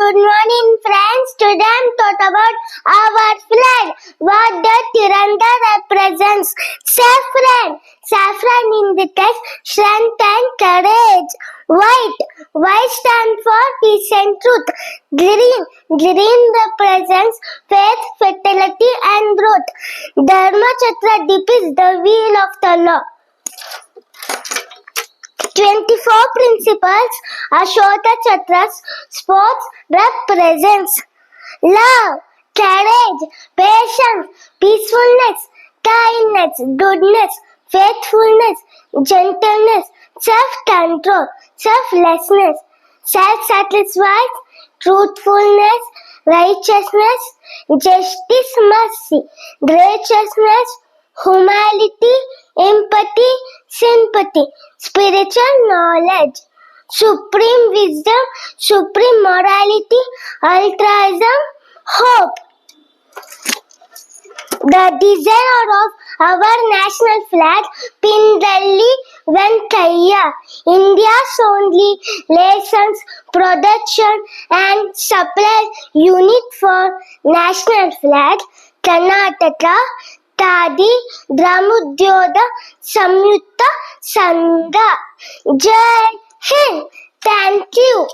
Good morning, friends. Today I'm taught about our flag. What the Tiranga represents. Saffron. Saffron indicates strength and courage. White. White stands for peace and truth. Green. Green represents faith, fertility and growth. Dharma Chakra depicts the wheel of the law. 24 principles Ashoka Chakra's sports represents love, courage, patience, peacefulness, kindness, goodness, faithfulness, gentleness, self-control, selflessness, self-satisfied, truthfulness, righteousness, justice, mercy, graciousness, humanity, empathy, sympathy, spiritual knowledge, supreme wisdom, supreme morality, altruism, hope. The designer of our national flag, Pindelli Venkaiah, India's only licensed production and supply unit for national flag, Karnataka Khadi Gramodyoga Samyukta Sangha. Jai Hind. Thank you.